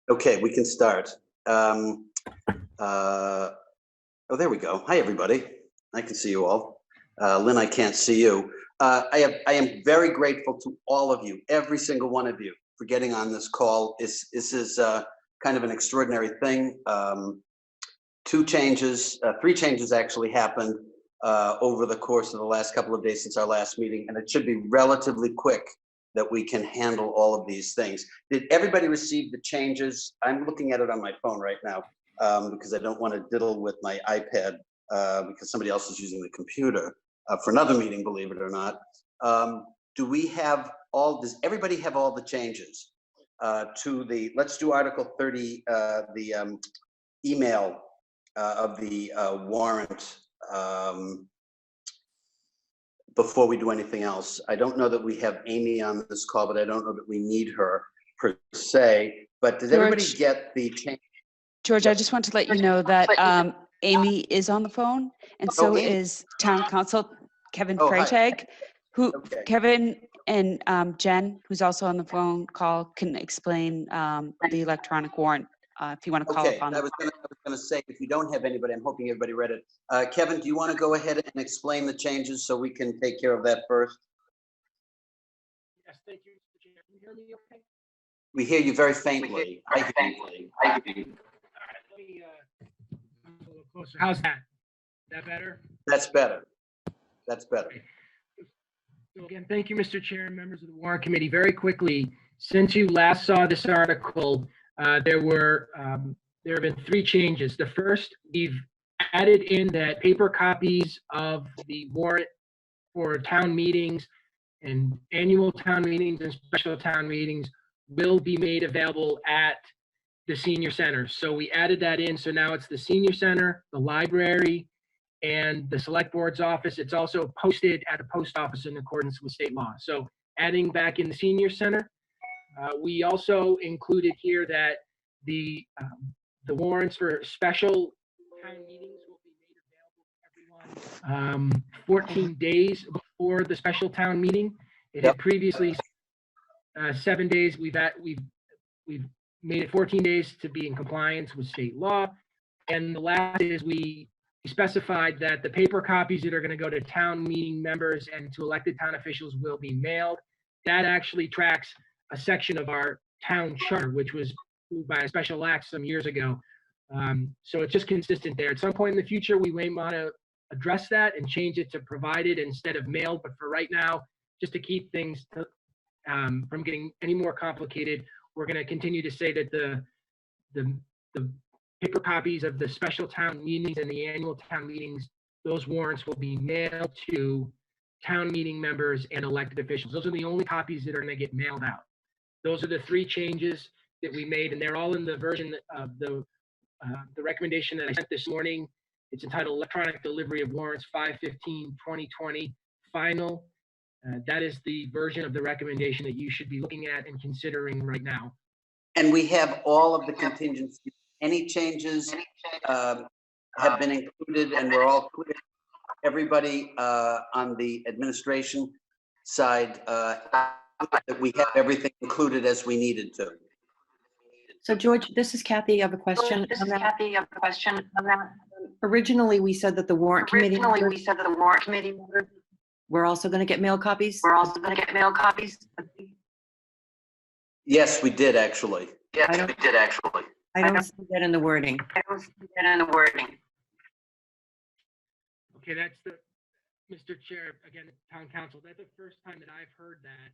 Okay, we can start. Oh, there we go. Hi, everybody. I can see you all. Lynn, I can't see you. I am very grateful to all of you, every single one of you, for getting on this call. This is kind of an extraordinary thing. Three changes actually happened over the course of the last couple of days since our last meeting, and it should be relatively quick that we can handle all of these things. Did everybody receive the changes? I'm looking at it on my phone right now because I don't want to diddle with my iPad because somebody else is using the computer for another meeting, believe it or not. Do we have all, does everybody have all the changes to the, let's do Article 30, the email of the warrant before we do anything else. I don't know that we have Amy on this call, but I don't know that we need her per se. But does everybody get the change? George, I just want to let you know that Amy is on the phone, and so is Town Council Kevin Freitag, Kevin and Jen, who's also on the phone call, can explain the electronic warrant if you want to call upon them. I was going to say, if you don't have anybody, I'm hoping everybody read it. Kevin, do you want to go ahead and explain the changes so we can take care of that first? Yes, thank you, Mr. Chair. Can you hear me okay? We hear you very faintly. All right, let me a little closer. How's that? Is that better? That's better. That's better. Okay. So again, thank you, Mr. Chair and members of the Warrant Committee. Very quickly, since you last saw this article, there have been three changes. The first, we've added in that paper copies of the warrant for town meetings and annual town meetings and special town meetings will be made available at the senior center. So we added that in. So now it's the senior center, the library, and the select board's office. It's also posted at a post office in accordance with state law. So adding back in the senior center. We also included here that the warrants for special town meetings will be made available to everyone 14 days before the special town meeting. It had previously 7 days. We've made it 14 days to be in compliance with state law. And the last is we specified that the paper copies that are going to go to town meeting members and to elected town officials will be mailed. That actually tracks a section of our town charter, which was approved by a special act some years ago. So it's just consistent there. At some point in the future, we may want to address that and change it to provided instead of mailed. But for right now, just to keep things from getting any more complicated, we're going to continue to say that the paper copies of the special town meetings and the annual town meetings, those warrants will be mailed to town meeting members and elected officials. Those are the only copies that are going to get mailed out. Those are the three changes that we made, and they're all in the version of the recommendation that I sent this morning. It's entitled Electronic Delivery of Warrants 5/15/2020 Final. That is the version of the recommendation that you should be looking at and considering right now. And we have all of the contingencies. Any changes have been included, and we're all clear. Everybody on the administration side, that we have everything included as we needed to. So George, this is Kathy. I have a question. Originally, we said that the warrant committee we're also going to get mail copies. Yes, we did actually. I don't see that in the wording. Okay, that's the, Mr. Chair, again, Town Council, that's the first time that I've heard that.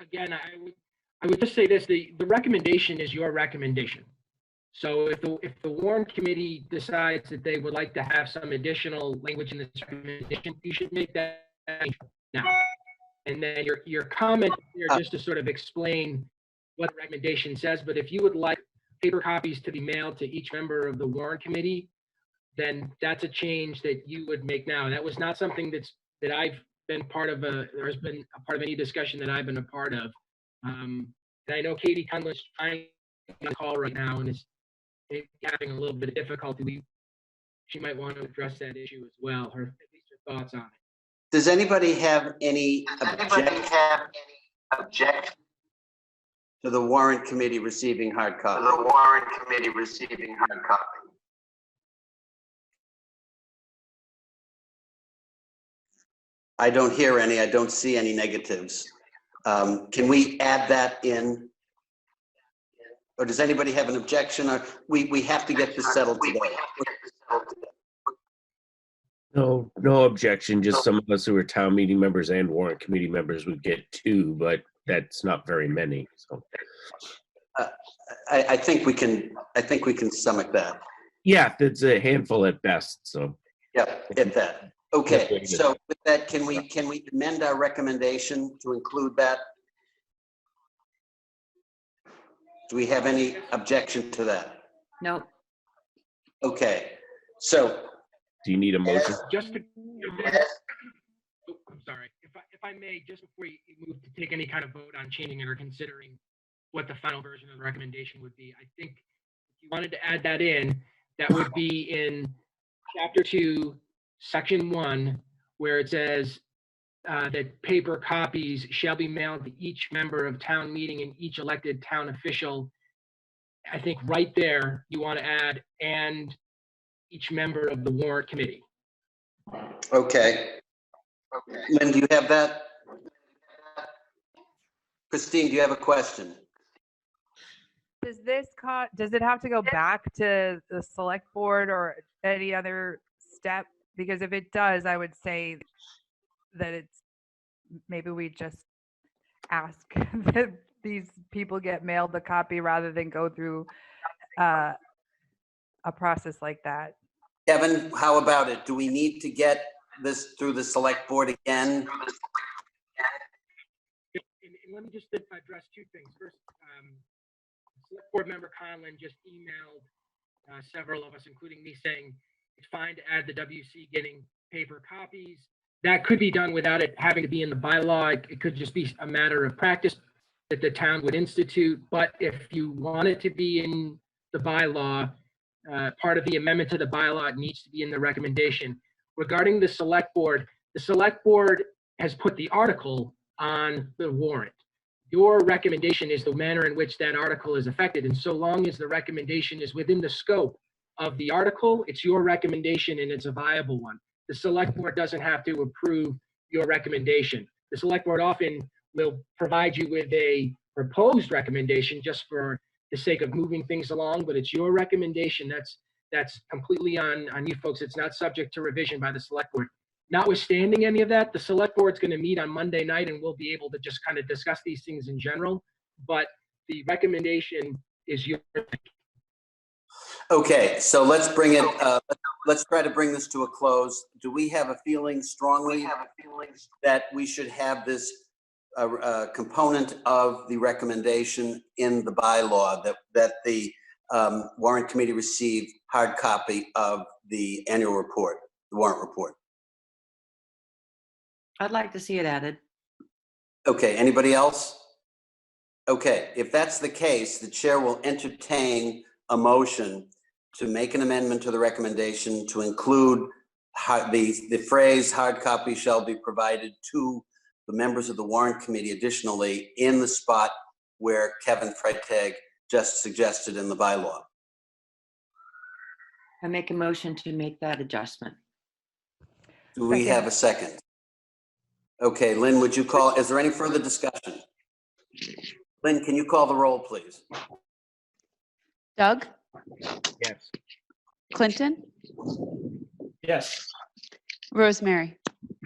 Again, I would just say this, the recommendation is your recommendation. So if the Warrant Committee decides that they would like to have some additional language in this recommendation, you should make that now. And then your comment here just to sort of explain what the recommendation says, but if you would like paper copies to be mailed to each member of the Warrant Committee, then that's a change that you would make now. That was not something that I've been part of, there's been a part of any discussion that I've been a part of. And I know Katie Conlon's trying to call right now and is having a little bit of difficulty. She might want to address that issue as well, at least her thoughts on it. Does anybody have any to the Warrant Committee receiving hard copy. I don't hear any. I don't see any negatives. Can we add that in? Or does anybody have an objection? Or we have to get this settled today. No, no objection. Just some of us who are town meeting members and warrant committee members would get 2, but that's not very many. So I think we can. I think we can stomach that. yeah, it's a handful at best. So Yep, hit that. Okay. very good. So with that, can we amend our recommendation to include that? Do we have any objection to that? No, Okay. So do you need a motion? Just to, I'm sorry, if I may, just before you move to take any kind of vote on changing it or considering what the final version of the recommendation would be, I think if you wanted to add that in, that would be in chapter 2, section 1, where it says that paper copies shall be mailed to each member of town meeting and each elected town official. I think right there, you want to add, and each member of the warrant committee. okay. Lynn, do you have that? Christine, do you have a question? Does it have to go back to the select board or any other step? Because if it does, I would say that maybe we just ask that these people get mailed the copy rather than go through a process like that. Kevin, how about it? Do we need to get this through the select board again? And let me just address 2 things. First, select board member Conlon just emailed several of us, including me, saying it's fine to add the WC getting paper copies. That could be done without it having to be in the bylaw. It could just be a matter of practice that the town would institute. But if you want it to be in the bylaw, part of the amendment to the bylaw, it needs to be in the recommendation. Regarding the select board has put the article on the warrant. Your recommendation is the manner in which that article is affected. And so long as the recommendation is within the scope of the article, it's your recommendation and it's a viable one. The select board doesn't have to approve your recommendation. The select board often will provide you with a proposed recommendation just for the sake of moving things along, but it's your recommendation. That's completely on you folks. It's not subject to revision by the select board. Notwithstanding any of that, the select board's going to meet on Monday night and we'll be able to just kind of discuss these things in general, but the recommendation is your. Okay, so let's bring it, let's try to bring this to a close. Do we have a feeling strongly that we should have this component of the recommendation in the bylaw that the warrant committee receive hard copy of the annual report, the warrant report? I'd like to see it added. Okay, anybody else? Okay, if that's the case, the chair will entertain a motion to make an amendment to the recommendation to include the phrase hard copy shall be provided to the members of the warrant committee additionally in the spot where Kevin Freitag just suggested in the bylaw. I make a motion to make that adjustment. Do we have a second? Okay, Lynn, would you call, is there any further discussion? Lynn, can you call the roll, please? Doug, Yes. Clinton, Yes. Rosemary,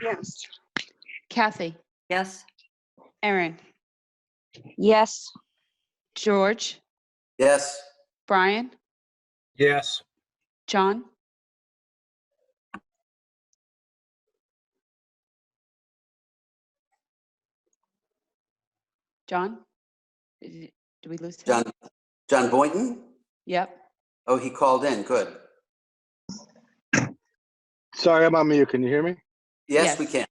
Yes. Kathy, Yes, Erin, Yes. George, Yes? Brian, Yes. John, John? Did we lose him? John Boynton? Yep. Oh, he called in, good. Sorry, I'm on mute. Can you hear me? Yes, we Yes. can.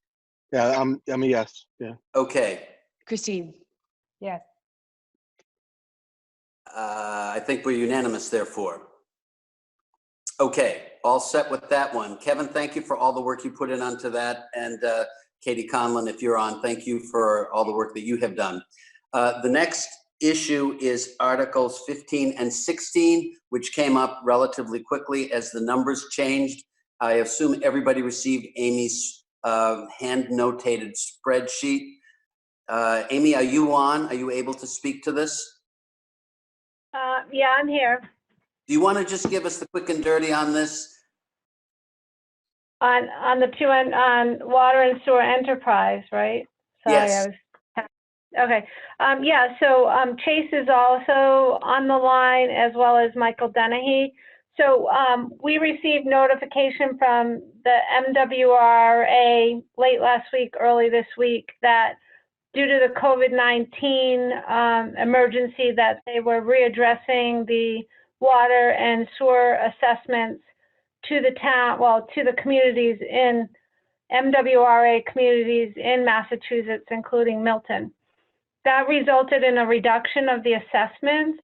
Yeah, I'm a yes. Yeah. Okay, Christine? Yes. I think we're unanimous therefore. Okay, all set with that one. Kevin, thank you for all the work you put in onto that. And Katie Conlon, if you're on, thank you for all the work that you have done. The next issue is Articles 15 and 16, which came up relatively quickly as the numbers changed. I assume everybody received Amy's hand notated spreadsheet. Amy, are you on? Are you able to speak to this? Yeah, I'm here. Do you want to just give us the quick and dirty on this? On the two end, on water and sewer enterprise, right? Sorry, Yes. Okay. Yeah, so Chase is also on the line, as well as Michael Dennehy. So we received notification from the MWRA late last week, early this week, that due to the COVID-19 emergency, that they were readdressing the water and sewer assessments to the town, well, to the communities in MWRA communities in Massachusetts, including Milton. That resulted in a reduction of the assessments.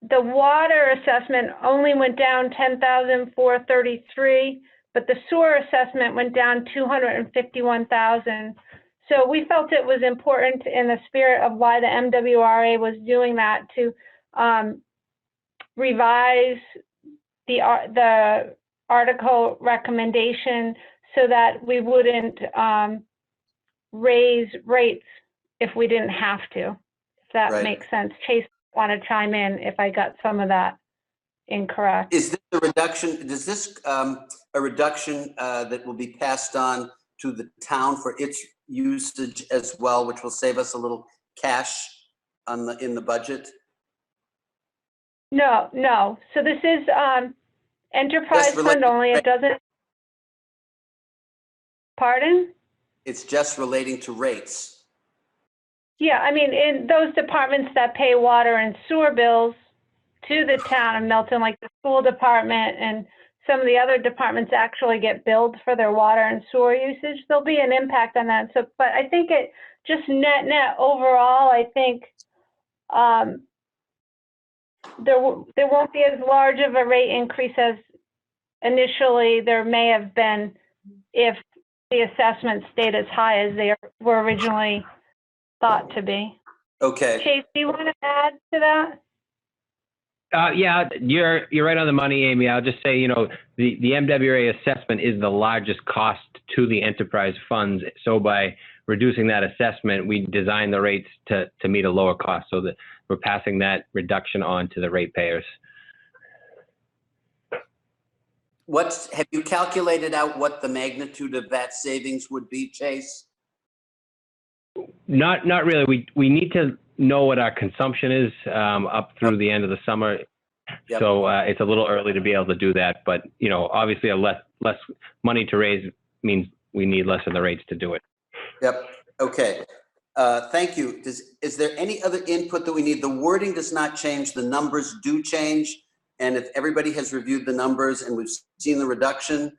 The water assessment only went down 10,433, but the sewer assessment went down 251,000. So we felt it was important, in the spirit of why the MWRA was doing that, to revise the article recommendation so that we wouldn't raise rates if we didn't have to, if that Right. makes sense. Chase, want to chime in if I got some of that incorrect. Is this a reduction, is this a reduction that will be passed on to the town for its usage as well, which will save us a little cash on in the budget? No, no. So this is enterprise fund only. It doesn't. Pardon? It's just relating to rates. Yeah, I mean, in those departments that pay water and sewer bills to the town of Milton, like the school department and some of the other departments actually get billed for their water and sewer usage, there'll be an impact on that. So, but I think it just net overall, I think there won't be as large of a rate increase as initially there may have been if the assessments stayed as high as they were originally thought to be. Okay. Chase, do you want to add to that? Yeah, you're right on the money, Amy. I'll just say, the MWRA assessment is the largest cost to the enterprise funds. So by reducing that assessment, we design the rates to meet a lower cost, so that we're passing that reduction on to the ratepayers. Have you calculated out what the magnitude of that savings would be, Chase? Not really. We need to know what our consumption is up through the end of the summer. Yep. So it's a little early to be able to do that. But, obviously a less money to raise means we need less in the rates to do it. Yep. Okay. Thank you. Is there any other input that we need? The wording does not change. The numbers do change. And if everybody has reviewed the numbers and we've seen the reduction,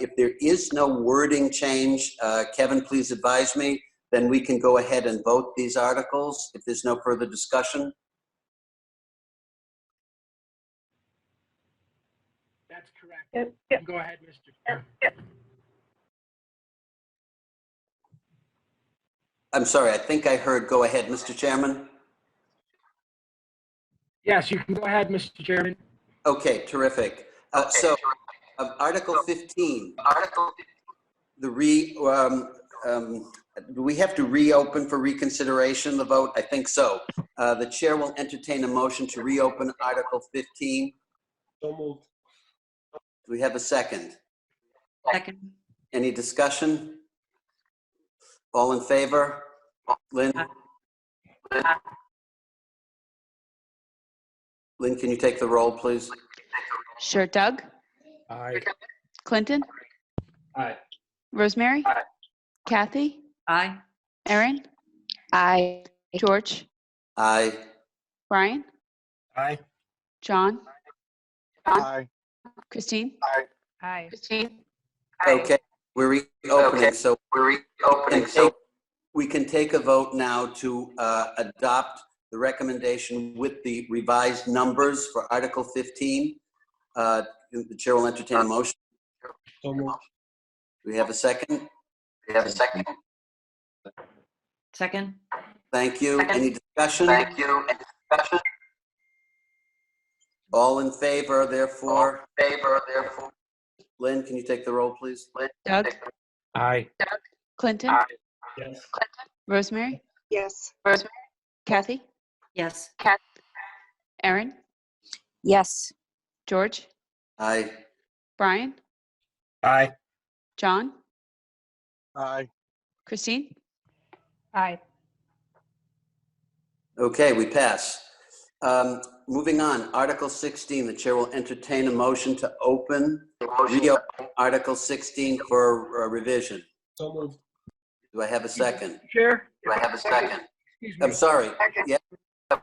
if there is no wording change, Kevin, please advise me, then we can go ahead and vote these articles if there's no further discussion. That's correct. Yep. Go ahead, Mr. Chair. I'm sorry, I think I heard go ahead, Mr. Chairman. Yes, you can go ahead, Mr. Chairman. Okay, terrific. So Article 15, do we have to reopen for reconsideration the vote? I think so. The chair will entertain a motion to reopen Article 15. So moved. Do we have a second? Second. Any discussion? All in favor? Lynn? Lynn, can you take the roll, please? Sure. Doug? Aye. Clinton? Aye. Rosemary? Kathy? Aye. Erin? Aye. George? Aye. Brian? Aye. John? Aye. Christine? Hi. Christine? Okay, we're reopening, so we can take a vote now to adopt the recommendation with the revised numbers for Article 15. The chair will entertain a motion. So moved. Do we have a second? Second? Thank you. Any discussion? Thank you. Any discussion? All in favor, therefore? Lynn, can you take the roll, please? Doug, Aye. Clinton, Yes. Rosemary, Yes. Kathy, Yes. Erin, Yes. George, Aye. Brian, Aye. John, Aye. Christine? Aye. Okay, we pass. Moving on, Article 16, the chair will entertain a motion to reopen Article 16 for revision. So moved. Do I have a second? Chair? Excuse me. I'm sorry. Yeah, Mr.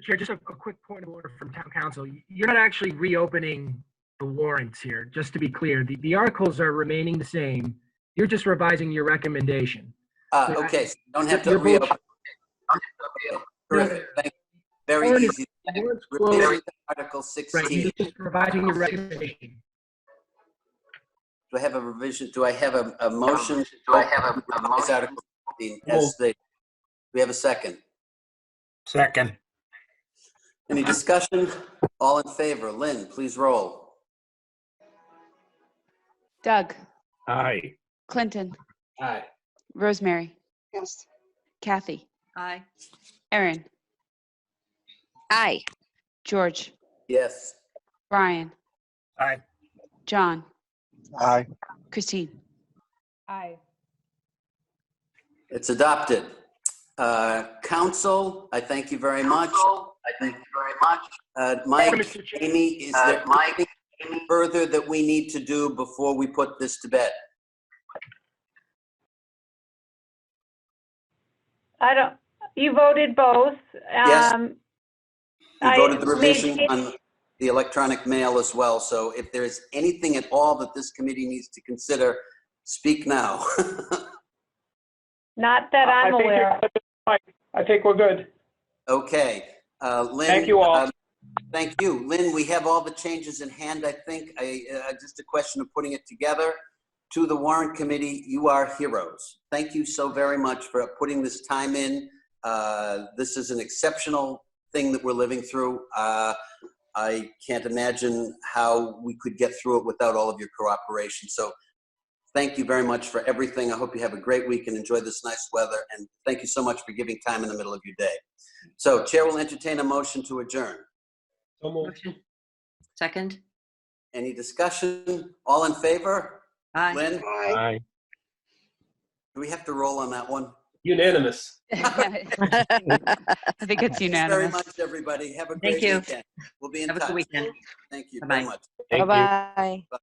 Chair, just a quick point of order from town council. You're not actually reopening the warrants here, just to be clear. The articles are remaining the same. You're just revising your recommendation. okay, so you don't have to Your vote- reopen. Terrific, thank you. Very Warrant easy. warrant's Revision closed. to Article Right, 16. you're just revising your recommendation. Do I have a revision? Do I have a motion? Do I have a motion? Article 16 as stated. We have a second. Second. Any discussion? All in favor? Lynn, please roll. Doug, Aye. Clinton, Aye. Rosemary, Yes. Kathy, Aye. Erin, Aye. George, Yes. Brian, Aye. John, Aye. Christine? Aye. It's adopted. Council, I thank you very much. Mike, Mr. Chair. Amy, is there anything further that we need to do before we put this to bed? You voted both. Yes. We I voted the made revision change- on the electronic mail as well. So if there's anything at all that this committee needs to consider, speak now. Not that I'm aware of. I think we're good. Okay. Lynn. Thank you all. Thank you. Lynn, we have all the changes in hand, I think. Just a question of putting it together. To the Warrant Committee, you are heroes. Thank you so very much for putting this time in. This is an exceptional thing that we're living through. I can't imagine how we could get through it without all of your cooperation. So thank you very much for everything. I hope you have a great week and enjoy this nice weather. And thank you so much for giving time in the middle of your day. So Chair will entertain a motion to adjourn. So moved. Motion. Second? Any discussion? All in favor? Aye. Lynn, Aye. do we have to roll on that one? Unanimous. I think it's Thanks very unanimous. much, everybody. Have a Thank great you. weekend. We'll be in Have a touch. good weekend. Thank you Bye-bye. very much. Thank you. Bye-bye.